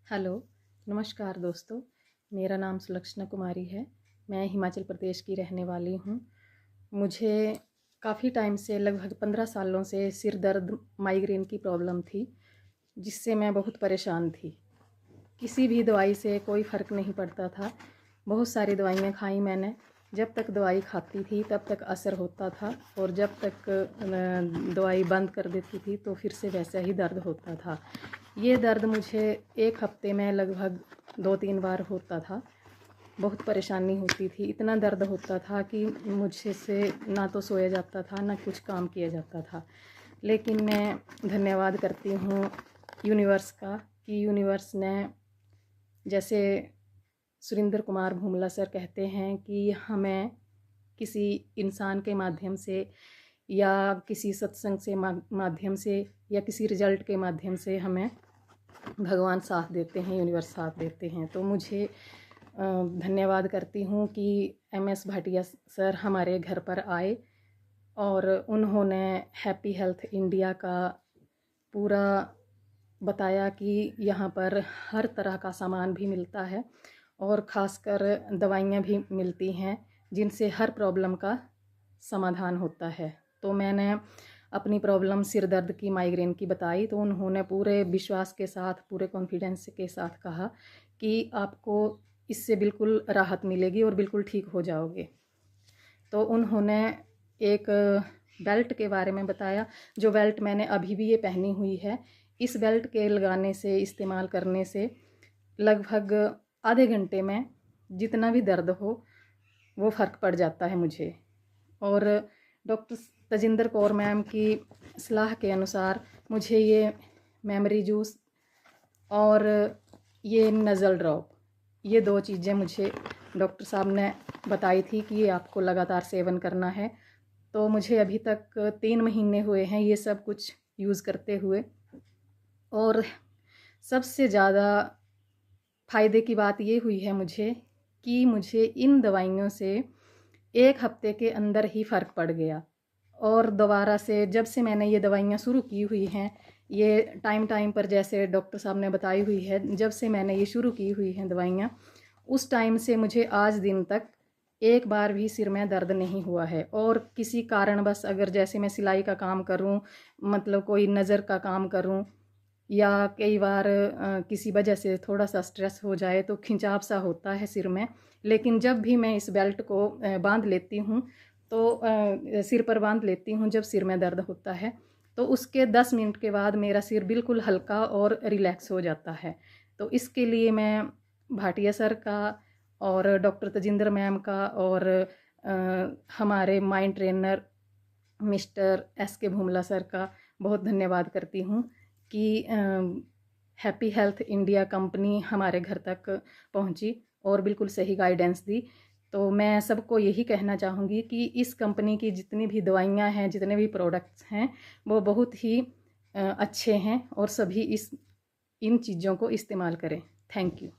Hello, नमस्कार दोस्तों। मेरा नाम सुलक्षणा कुमारी है। मैं हिमाचल प्रदेश की रहने वाली हूँ। मुझे काफ़ी टाइम से लगभग 15 सालों से सिर दर्द, माइग्रेन की प्रॉब्लम थी, जिससे मैं बहुत परेशान थी। किसी भी दवाई से कोई फ़र्क नहीं पड़ता था। बहुत सारी दवाइयाँ खाई मैंने। जब तक दवाई खाती थी तब तक असर होता था, और जब तक दवाई बंद कर देती थी तो फिर से वैसा ही दर्द होता था। ये दर्द मुझे एक हफ्ते में लगभग 2-3 बार होता था। बहुत परेशानी होती थी। इतना दर्द होता था कि मुझसे से ना तो सोया जाता था, ना कुछ काम किया जाता था। लेकिन मैं धन्यवाद करती हूँ यूनिवर्स का, कि यूनिवर्स ने, जैसे सुरेंद्र कुमार भूमला सर कहते हैं कि हमें किसी इंसान के माध्यम से या किसी सत्संग से माध्यम से या किसी रिजल्ट के माध्यम से हमें भगवान साथ देते हैं, यूनिवर्स साथ देते हैं। तो मुझे धन्यवाद करती हूँ कि MS भाटिया सर हमारे घर पर आए और उन्होंने हैप्पी हेल्थ इंडिया का पूरा बताया कि यहाँ पर हर तरह का सामान भी मिलता है और ख़ासकर दवाइयाँ भी मिलती हैं, जिनसे हर प्रॉब्लम का समाधान होता है। तो मैंने अपनी प्रॉब्लम सिर दर्द की, माइग्रेन की बताई, तो उन्होंने पूरे विश्वास के साथ, पूरे कॉन्फिडेंस के साथ कहा कि आपको इससे बिल्कुल राहत मिलेगी और बिल्कुल ठीक हो जाओगे। तो उन्होंने एक बेल्ट के बारे में बताया, जो बेल्ट मैंने अभी भी ये पहनी हुई है। इस बेल्ट के लगाने से, इस्तेमाल करने से लगभग आधे घंटे में जितना भी दर्द हो वो फ़र्क पड़ जाता है मुझे। और डॉक्टर तजिंदर कौर मैम की सलाह के अनुसार मुझे ये मेमोरी जूस और ये नज़ल ड्रॉप, ये 2 चीज़ें मुझे डॉक्टर साहब ने बताई थी कि ये आपको लगातार सेवन करना है। तो मुझे अभी तक 3 महीने हुए हैं ये सब कुछ यूज़ करते हुए, और सबसे ज़्यादा फ़ायदे की बात ये हुई है मुझे कि मुझे इन दवाइयों से 1 हफ्ते के अंदर ही फ़र्क पड़ गया। और दोबारा से जब से मैंने ये दवाइयाँ शुरू की हुई हैं, ये टाइम टाइम पर जैसे डॉक्टर साहब ने बताई हुई है, जब से मैंने ये शुरू की हुई हैं दवाइयाँ, उस टाइम से मुझे आज दिन तक एक बार भी सिर में दर्द नहीं हुआ है। और किसी कारणवश अगर जैसे मैं सिलाई का काम करूं, मतलब कोई नज़र का काम करूं, या कई बार किसी वजह से थोड़ा सा स्ट्रेस हो जाए तो खिंचाव सा होता है सिर में। लेकिन जब भी मैं इस बेल्ट को बांध लेती हूँ, तो सिर पर बांध लेती हूँ जब सिर में दर्द होता है, तो उसके 10 मिनट के बाद मेरा सिर बिल्कुल हल्का और रिलैक्स हो जाता है। तो इसके लिए मैं भाटिया सर का और डॉक्टर तजिंदर मैम का और हमारे mind trainer mister SK Bhumla sir का बहुत धन्यवाद करती हूँ कि हैप्पी हेल्थ इंडिया कंपनी हमारे घर तक पहुँची और बिल्कुल सही गाइडेंस दी। तो मैं सबको यही कहना चाहूँगी कि इस कंपनी की जितनी भी दवाइयाँ हैं, जितने भी प्रोडक्ट्स हैं, वो बहुत ही अच्छे हैं, और सभी इन चीज़ों को इस्तेमाल करें। Thank you.